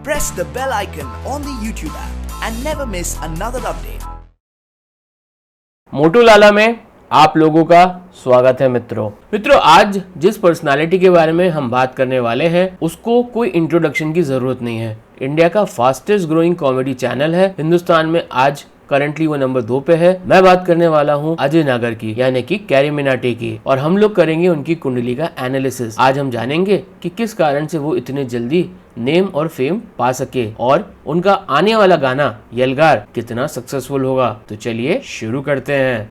press the bell icon on the YouTube app and never miss another update. मोटू लाला में आप लोगों का स्वागत है मित्रों आज जिस पर्सनालिटी के बारे में हम बात करने वाले हैं उसको कोई इंट्रोडक्शन की जरूरत नहीं है। इंडिया का फास्टेस्ट ग्रोइंग कॉमेडी चैनल है हिंदुस्तान में, आज करंटली वो नंबर 2 पे है। मैं बात करने वाला हूँ अजय नागर की, यानी कि कैरी मिनाटी की, और हम लोग करेंगे उनकी कुंडली का एनालिसिस। आज हम जानेंगे कि किस कारण से वो इतने जल्दी नेम और फेम पा सके और उनका आने वाला गाना यलगार कितना सक्सेसफुल होगा। तो चलिए शुरू करते हैं।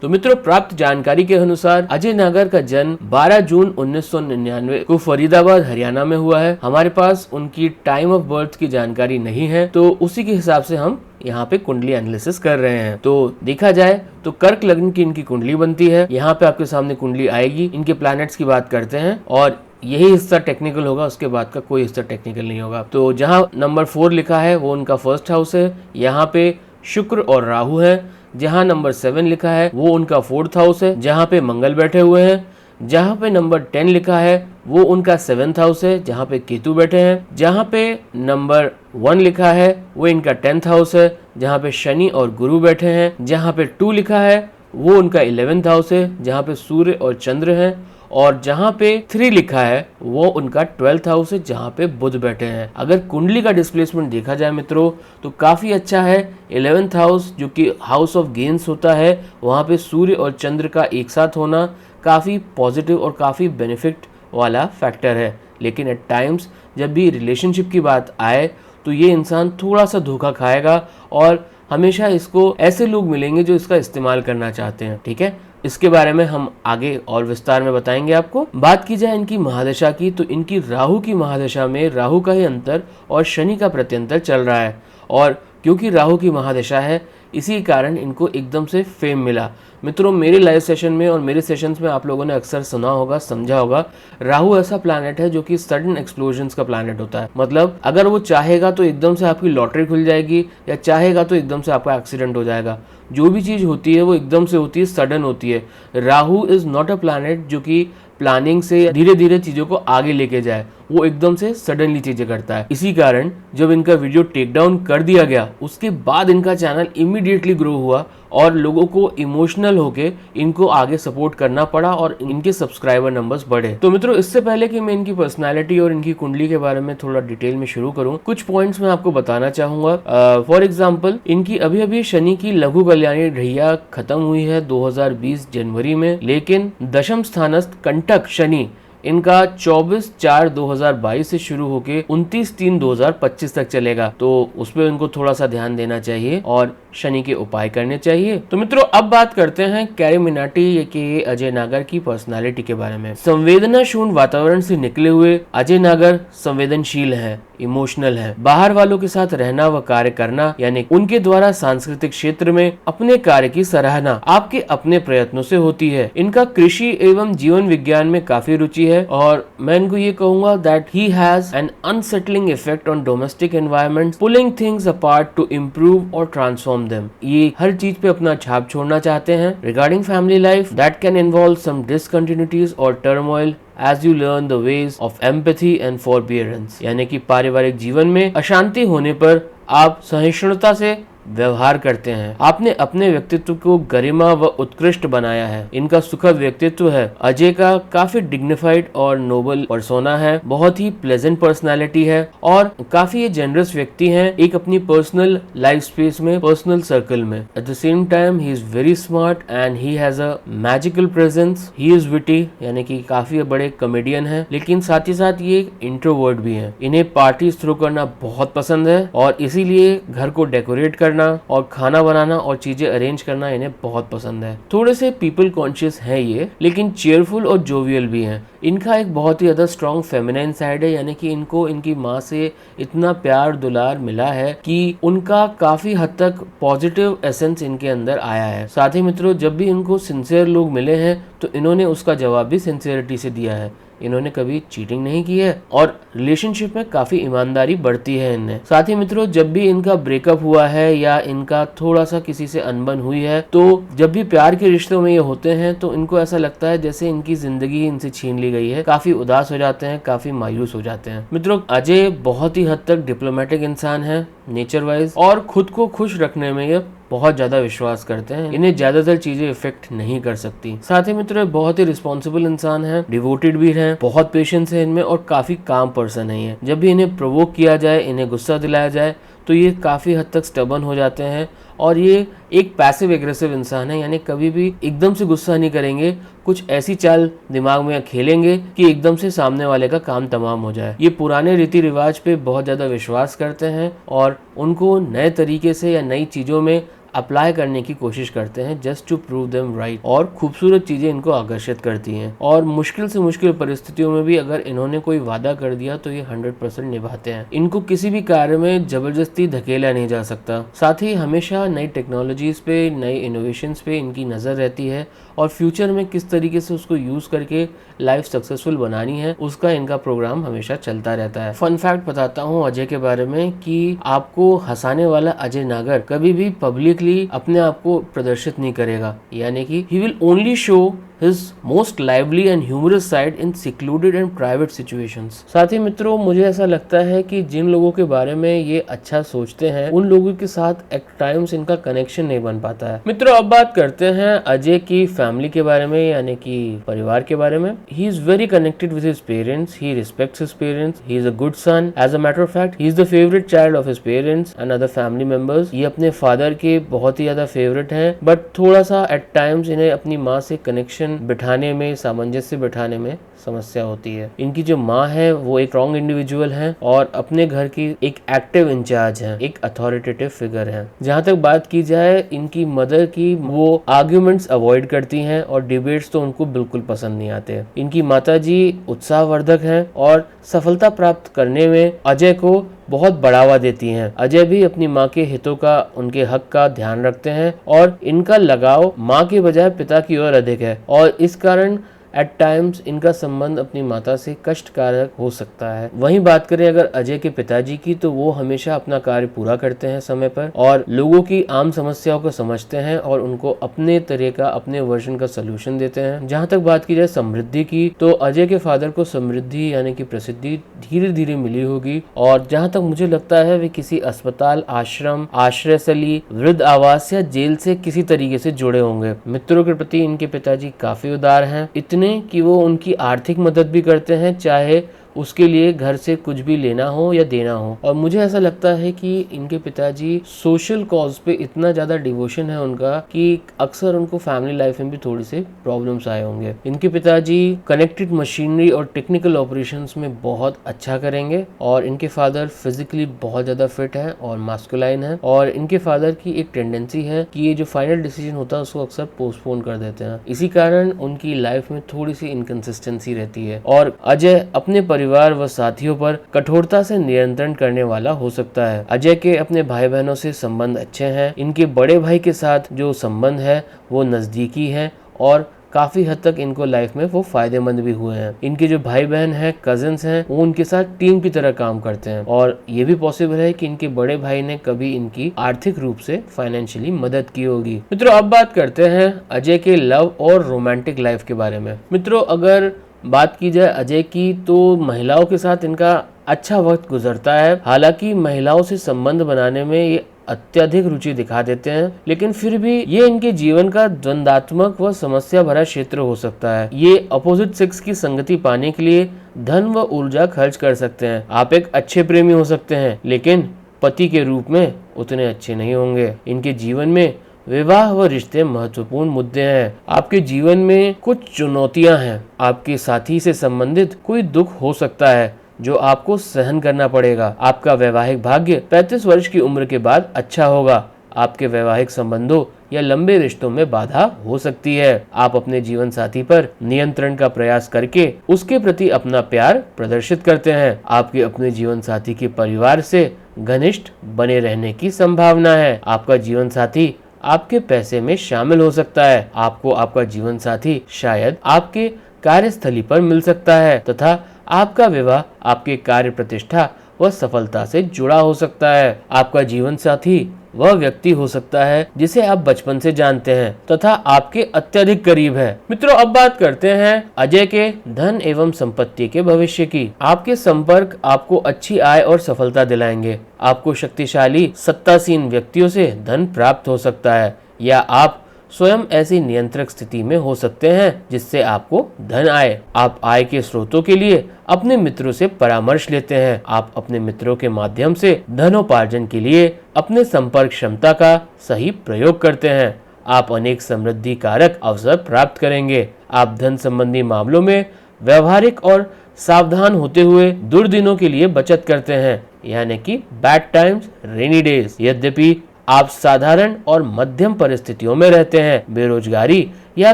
तो मित्रों, प्राप्त जानकारी के अनुसार अजय नागर का जन्म 12 जून 1999 को फरीदाबाद हरियाणा में हुआ है। हमारे पास उनकी टाइम ऑफ बर्थ की जानकारी नहीं है, तो उसी के हिसाब से हम यहाँ पे कुंडली एनालिसिस कर रहे हैं। तो देखा जाए तो कर्क लग्न की इनकी कुंडली बनती है। यहाँ पे आपके सामने कुंडली आएगी। इनके प्लैनेट्स की बात करते हैं और यही हिस्सा टेक्निकल होगा, उसके बाद का कोई हिस्सा टेक्निकल नहीं होगा। तो जहाँ नंबर 4 लिखा है वो उनका फर्स्ट हाउस है। यहाँ पे शुक्र और राहु है। जहाँ नंबर 7 लिखा है वो उनका 4th हाउस है, जहाँ पे मंगल बैठे हुए हैं। जहाँ पे नंबर 10 लिखा है वो उनका 7th हाउस है, जहाँ पे केतु बैठे हैं। जहाँ पे नंबर 1 लिखा है वो इनका 10th हाउस है, जहाँ पे शनि और गुरु बैठे हैं। जहाँ पे 2 लिखा है वो उनका 11th हाउस है, जहाँ पे सूर्य और चंद्र हैं। और जहाँ पे 3 लिखा है वो उनका 12th हाउस है, जहाँ पे बुध बैठे हैं। अगर कुंडली का डिस्प्लेसमेंट देखा जाए मित्रों तो काफी अच्छा है। 11th हाउस जो कि हाउस ऑफ गेन्स होता है, वहाँ पे सूर्य और चंद्र का एक साथ होना काफी पॉजिटिव और काफी बेनिफिट वाला फैक्टर है। लेकिन एट टाइम्स जब भी रिलेशनशिप की बात आए तो ये इंसान थोड़ा सा धोखा खाएगा और हमेशा इसको ऐसे लोग मिलेंगे जो इसका इस्तेमाल करना चाहते हैं। ठीक है, इसके बारे में हम आगे और विस्तार में बताएंगे आपको। बात की जाए इनकी महादशा की तो इनकी राहु की महादशा में राहु का ही अंतर और शनि का प्रत्यंतर चल रहा है, और क्योंकि राहु की महादशा है इसी कारण इनको एकदम से फेम मिला। मित्रों, मेरे लाइव सेशन में और मेरे सेशंस में आप लोगों ने अक्सर सुना होगा, समझा होगा, राहु ऐसा प्लैनेट है जो कि सडन एक्सप्लोजन्स का प्लैनेट होता है। मतलब अगर वो चाहेगा तो एकदम से आपकी लॉटरी खुल जाएगी, या चाहेगा तो एकदम से आपका एक्सीडेंट हो जाएगा। जो भी चीज़ होती है वो एकदम से होती है, सडन होती है। Rahu is not a planet जो कि प्लानिंग से धीरे धीरे चीज़ों को आगे लेके जाए, वो एकदम से सडनली चीज़ें करता है। इसी कारण जब इनका वीडियो टेक डाउन कर दिया गया उसके बाद इनका चैनल इमीडिएटली ग्रो हुआ और लोगों को इमोशनल होके इनको आगे सपोर्ट करना पड़ा और इनके सब्सक्राइबर नंबर्स बढ़े। तो मित्रों, इससे पहले कि मैं इनकी पर्सनालिटी और इनकी कुंडली के बारे में थोड़ा डिटेल में शुरू करूं, कुछ पॉइंट्स मैं आपको बताना चाहूंगा। फॉर एग्जांपल, इनकी अभी अभी शनि की लघु कल्याणी ढैया खत्म हुई है 2020 जनवरी में, लेकिन दशम स्थानस्थ कंटक शनि इनका 24/4/2022 से शुरू होके 29/3/2025 तक चलेगा। तो उस पर इनको थोड़ा सा ध्यान देना चाहिए और शनि के उपाय करने चाहिए। तो मित्रों, अब बात करते हैं कैरी मिनाटी के अजय नागर की पर्सनालिटी के बारे में। संवेदना शून्य वातावरण से निकले हुए अजय नागर संवेदनशील हैं, इमोशनल है। बाहर वालों के साथ रहना व कार्य करना, यानी उनके द्वारा सांस्कृतिक क्षेत्र में अपने कार्य की सराहना आपके अपने प्रयत्नों से होती है। इनका कृषि एवं जीवन विज्ञान में काफी रुचि है और मैं इनको ये कहूंगा that he has an unsettling effect on domestic environment, pulling things apart to improve और ट्रांसफॉर्म देम। ये हर चीज पे अपना छाप छोड़ना चाहते हैं। Regarding family life, that can involve some discontinuities और turmoil as you learn the ways of empathy and forbearance, यानी कि पारिवारिक जीवन में अशांति होने पर आप सहिष्णुता से व्यवहार करते हैं। आपने अपने व्यक्तित्व को गरिमा व उत्कृष्ट बनाया है। इनका सुखद व्यक्तित्व है। अजय का काफी डिग्निफाइड और नोबल पर्सोना है, बहुत ही प्लेजेंट पर्सनालिटी है और काफी जेनरस व्यक्ति हैं एक अपनी पर्सनल लाइफ स्पेस में, पर्सनल सर्कल में। At the same time he is very smart and he has a magical presence. He is witty, यानी कि काफी बड़े कॉमेडियन है, लेकिन साथ ही साथ ये इंट्रोवर्ट भी है। इन्हें पार्टीज थ्रो करना बहुत पसंद है और इसीलिए घर को डेकोरेट करना और खाना बनाना और चीजें अरेंज करना इन्हें बहुत पसंद है। थोड़े से पीपल कॉन्शियस हैं ये, लेकिन चेयरफुल और जोवियल भी हैं। इनका एक बहुत ही ज़्यादा स्ट्रॉन्ग फेमिनाइन साइड है, यानी कि इनको इनकी माँ से इतना प्यार दुलार मिला है कि उनका काफ़ी हद तक पॉजिटिव एसेंस इनके अंदर आया है। साथ ही मित्रों, जब भी इनको सिंसियर लोग मिले हैं तो इन्होंने उसका जवाब भी सिंसियरिटी से दिया है। इन्होंने कभी चीटिंग नहीं की है और रिलेशनशिप में काफी ईमानदारी बढ़ती है इनने। साथ ही मित्रों, जब भी इनका ब्रेकअप हुआ है या इनका थोड़ा सा किसी से अनबन हुई है, तो जब भी प्यार के रिश्तों में ये होते हैं तो इनको ऐसा लगता है जैसे इनकी जिंदगी इनसे छीन ली गई है। काफी उदास हो जाते हैं, काफी मायूस हो जाते हैं। मित्रों, अजय बहुत ही हद तक डिप्लोमेटिक इंसान है नेचर वाइज, और खुद को खुश रखने में ये बहुत ज्यादा विश्वास करते हैं। इन्हें ज्यादातर चीजें इफेक्ट नहीं कर सकती। साथ ही मित्रों, बहुत ही रिस्पॉन्सिबल इंसान है, डिवोटेड भी है, बहुत पेशेंस है इनमें और काफी काम पर्सन है ये। जब भी इन्हें प्रोवोक किया जाए, इन्हें गुस्सा दिलाया जाए तो ये काफी हद तक स्टबर्न हो जाते हैं और ये एक पैसिव एग्रेसिव इंसान है, यानी कभी भी एकदम से गुस्सा नहीं करेंगे, कुछ ऐसी चाल दिमाग में खेलेंगे कि एकदम से सामने वाले का काम तमाम हो जाए। ये पुराने रीति रिवाज पे बहुत ज्यादा विश्वास करते हैं और उनको नए तरीके से या नई चीजों में अप्लाई करने की कोशिश करते हैं just to prove them right. और खूबसूरत चीजें इनको आकर्षित करती हैं और मुश्किल से मुश्किल परिस्थितियों में भी अगर इन्होंने कोई वादा कर दिया तो ये 100% निभाते हैं। इनको किसी भी कार्य में जबरदस्ती धकेला नहीं जा सकता। साथ ही हमेशा नई टेक्नोलॉजीज पे, नई इनोवेशंस पे इनकी नजर रहती है और फ्यूचर में किस तरीके से उसको यूज करके लाइफ सक्सेसफुल बनानी है, उसका इनका प्रोग्राम हमेशा चलता रहता है। फन फैक्ट बताता हूँ अजय के बारे में कि आपको हंसाने वाला अजय नागर कभी भी पब्लिकली अपने आप को प्रदर्शित नहीं करेगा, यानी कि he will only show his most lively and humorous side in secluded and private situations। साथ ही मित्रों, मुझे ऐसा लगता है कि जिन लोगों के बारे में ये अच्छा सोचते हैं उन लोगों के साथ एट टाइम्स इनका कनेक्शन नहीं बन पाता है। मित्रों, अब बात करते हैं अजय की फैमिली के बारे में, यानी कि परिवार के बारे में। He is very connected with his parents, he respects his parents, he is a good son. As a matter of fact, he is the favourite child of his parents and other family members. ये अपने father के बहुत ही ज्यादा favourite हैं, but थोड़ा सा eight times इन्हें अपनी माँ से कनेक्शन बिठाने में, सामंजस्य बिठाने में समस्या होती है। इनकी जो माँ है वो एक स्ट्रॉन्ग इंडिविजुअल है और अपने घर की एक एक्टिव इंचार्ज है, एक अथॉरिटेटिव फिगर है। जहाँ तक बात की जाए इनकी मदर की, वो आर्ग्यूमेंट्स अवॉइड करती हैं और डिबेट्स तो उनको बिल्कुल पसंद नहीं आते। इनकी माताजी उत्साहवर्धक हैं और सफलता प्राप्त करने में अजय को बहुत बढ़ावा देती हैं। अजय भी अपनी माँ के हितों का, उनके हक का ध्यान रखते हैं और इनका लगाव माँ के बजाय पिता की ओर अधिक है और इस कारण एट टाइम्स इनका संबंध अपनी माता से कष्टकारक हो सकता है। वहीं बात करें अगर अजय के पिताजी की, तो वो हमेशा अपना कार्य पूरा करते हैं समय पर और लोगों की आम समस्याओं को समझते हैं और उनको अपने तरह का, अपने वर्जन का सलूशन देते हैं। जहाँ तक बात की जाए समृद्धि की, तो अजय के फादर को समृद्धि यानी कि प्रसिद्धि धीरे धीरे मिली होगी और जहाँ तक मुझे लगता है वे किसी अस्पताल, आश्रम, आश्रयस्थली, वृद्ध आवास या जेल से किसी तरीके से जुड़े होंगे। मित्रों के प्रति इनके पिताजी काफी उदार हैं, इतने कि वो उनकी आर्थिक मदद भी करते हैं, चाहे उसके लिए घर से कुछ भी लेना हो या देना हो। और मुझे ऐसा लगता है कि इनके पिताजी सोशल कॉज पे इतना ज्यादा डिवोशन है उनका कि अक्सर उनको फैमिली लाइफ में भी थोड़ी से प्रॉब्लम्स आए होंगे। इनके पिताजी कनेक्टेड मशीनरी और टेक्निकल ऑपरेशंस में बहुत अच्छा करेंगे और इनके फादर फिजिकली बहुत ज्यादा फिट है और मास्कुलाइन है और इनके फादर की एक टेंडेंसी है कि ये जो फाइनल डिसीजन होता है उसको अक्सर पोस्टपोन कर देते हैं। इसी कारण उनकी लाइफ में थोड़ी सी इनकंसिस्टेंसी रहती है और अजय अपने परिवार व साथियों पर कठोरता से नियंत्रण करने वाला हो सकता है। अजय के अपने भाई बहनों से संबंध अच्छे हैं। इनके बड़े भाई के साथ जो संबंध है वो नजदीकी है और काफी हद तक इनको लाइफ में वो फायदेमंद भी हुए हैं। इनके जो भाई बहन हैं, कजिन्स हैं, वो उनके साथ टीम की तरह काम करते हैं और ये भी पॉसिबल है कि इनके बड़े भाई ने कभी इनकी आर्थिक रूप से फाइनेंशियली मदद की होगी। मित्रों, अब बात करते हैं अजय के लव और रोमांटिक लाइफ के बारे में। मित्रों, अगर बात की जाए अजय की, तो महिलाओं के साथ इनका अच्छा वक्त गुजरता है। हालांकि महिलाओं से संबंध बनाने में ये अत्यधिक रुचि दिखा देते हैं, लेकिन फिर भी ये इनके जीवन का द्वंद्वात्मक व समस्या भरा क्षेत्र हो सकता है। ये अपोजिट सेक्स की संगति पाने के लिए धन व ऊर्जा खर्च कर सकते हैं। आप एक अच्छे प्रेमी हो सकते हैं, लेकिन पति के रूप में उतने अच्छे नहीं होंगे। इनके जीवन में विवाह व रिश्ते महत्वपूर्ण मुद्दे हैं। आपके जीवन में कुछ चुनौतियां हैं। आपके साथी से संबंधित कोई दुख हो सकता है जो आपको सहन करना पड़ेगा। आपका वैवाहिक भाग्य 35 वर्ष की उम्र के बाद अच्छा होगा। आपके वैवाहिक संबंधों या लंबे रिश्तों में बाधा हो सकती है। आप अपने जीवन साथी पर नियंत्रण का प्रयास करके उसके प्रति अपना प्यार प्रदर्शित करते हैं। आपके अपने जीवन साथी के परिवार से घनिष्ठ बने रहने की संभावना है। आपका जीवन साथी आपके पैसे में शामिल हो सकता है। आपको आपका जीवन साथी शायद आपके कार्यस्थली पर मिल सकता है तथा आपका विवाह आपके कार्य प्रतिष्ठा व सफलता से जुड़ा हो सकता है। आपका जीवन साथी वह व्यक्ति हो सकता है जिसे आप बचपन से जानते हैं तथा आपके अत्यधिक करीब है। मित्रों, अब बात करते हैं अजय के धन एवं संपत्ति के भविष्य की। आपके संपर्क आपको अच्छी आय और सफलता दिलाएंगे। आपको शक्तिशाली सत्तासीन व्यक्तियों से धन प्राप्त हो सकता है या आप स्वयं ऐसी नियंत्रक स्थिति में हो सकते हैं जिससे आपको धन आए। आप आय के स्रोतों के लिए अपने मित्रों से परामर्श लेते हैं। आप अपने मित्रों के माध्यम से धनोपार्जन के लिए अपने संपर्क क्षमता का सही प्रयोग करते हैं। आप अनेक समृद्धि कारक अवसर प्राप्त करेंगे। आप धन संबंधी मामलों में व्यवहारिक और सावधान होते हुए दुर्दिनों के लिए बचत करते हैं, यानी कि बैड टाइम्स रेनी डेज। यद्यपि आप साधारण और मध्यम परिस्थितियों में रहते हैं, बेरोजगारी या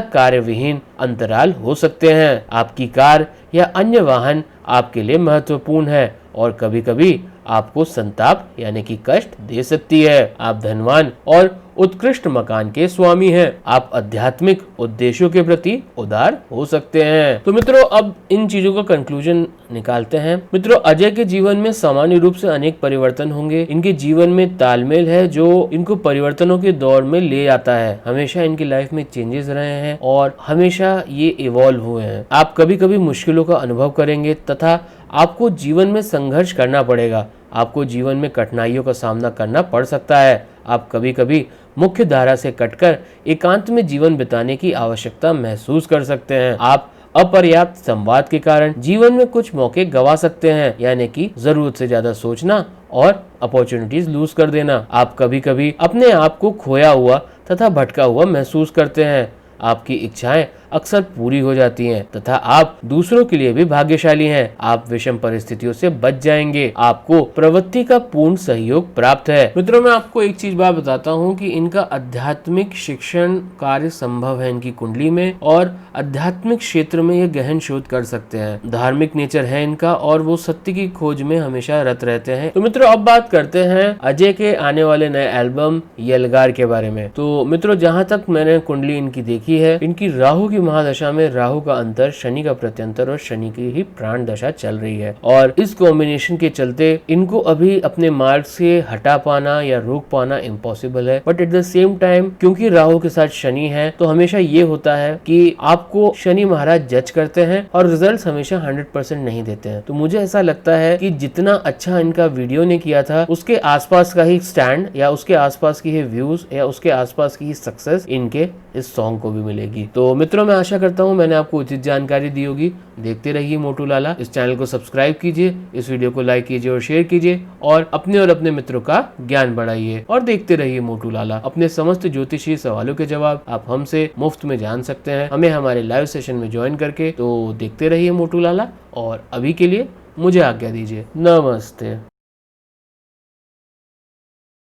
कार्यविहीन अंतराल हो सकते हैं। आपकी कार या अन्य वाहन आपके लिए महत्वपूर्ण है और कभी कभी आपको संताप यानी कि कष्ट दे सकती है। आप धनवान और उत्कृष्ट मकान के स्वामी हैं। आप आध्यात्मिक उद्देश्यों के प्रति उदार हो सकते हैं। तो मित्रों, अब इन चीजों का कंक्लूजन निकालते हैं। मित्रों, अजय के जीवन में सामान्य रूप से अनेक परिवर्तन होंगे। इनके जीवन में तालमेल है जो इनको परिवर्तनों के दौर में ले जाता है। हमेशा इनकी लाइफ में चेंजेस रहे हैं और हमेशा ये इवॉल्व हुए हैं। आप कभी कभी मुश्किलों का अनुभव करेंगे तथा आपको जीवन में संघर्ष करना पड़ेगा। आपको जीवन में कठिनाइयों का सामना करना पड़ सकता है। आप कभी कभी मुख्य धारा से कटकर एकांत में जीवन बिताने की आवश्यकता महसूस कर सकते हैं। आप अपर्याप्त संवाद के कारण जीवन में कुछ मौके गंवा सकते हैं, यानी कि जरूरत से ज्यादा सोचना और अपॉर्चुनिटीज लूज कर देना। आप कभी कभी अपने आप को खोया हुआ तथा भटका हुआ महसूस करते हैं। आपकी इच्छाएं अक्सर पूरी हो जाती हैं तथा आप दूसरों के लिए भी भाग्यशाली हैं। आप विषम परिस्थितियों से बच जाएंगे। आपको प्रवृत्ति का पूर्ण सहयोग प्राप्त है। मित्रों, मैं आपको एक चीज बात बताता हूँ कि इनका आध्यात्मिक शिक्षण कार्य संभव है इनकी कुंडली में और आध्यात्मिक क्षेत्र में ये गहन शोध कर सकते हैं। धार्मिक नेचर है इनका और वो सत्य की खोज में हमेशा रत रहते हैं। तो मित्रों, अब बात करते हैं अजय के आने वाले नए एल्बम यलगार के बारे में। तो मित्रों, जहाँ तक मैंने कुंडली इनकी देखी है, इनकी राहु की महादशा में राहु का अंतर, शनि का प्रत्यंतर और शनि की ही प्राण दशा चल रही है और इस कॉम्बिनेशन के चलते इनको अभी अपने मार्ग से हटा पाना या रोक पाना इम्पॉसिबल है। But at the same time क्योंकि राहु के साथ शनि है तो हमेशा ये होता है कि आपको शनि महाराज जज करते हैं और रिजल्ट्स हमेशा 100% नहीं देते हैं। तो मुझे ऐसा लगता है कि जितना अच्छा इनका वीडियो ने किया था उसके आसपास का ही स्टैंड या उसके आसपास की ही व्यूज या उसके आसपास की ही सक्सेस इनके इस सॉन्ग को भी मिलेगी। तो मित्रों, मैं आशा करता हूँ मैंने आपको उचित जानकारी दी होगी। देखते रहिए मोटू लाला। इस चैनल को सब्सक्राइब कीजिए, इस वीडियो को लाइक कीजिए और शेयर कीजिए और अपने मित्रों का ज्ञान बढ़ाइए और देखते रहिए मोटू लाला। अपने समस्त ज्योतिषीय सवालों के जवाब आप हमसे मुफ्त में जान सकते हैं, हमें हमारे लाइव सेशन में ज्वाइन करके। तो देखते रहिए मोटू लाला और अभी के लिए मुझे आज्ञा दीजिए। नमस्ते।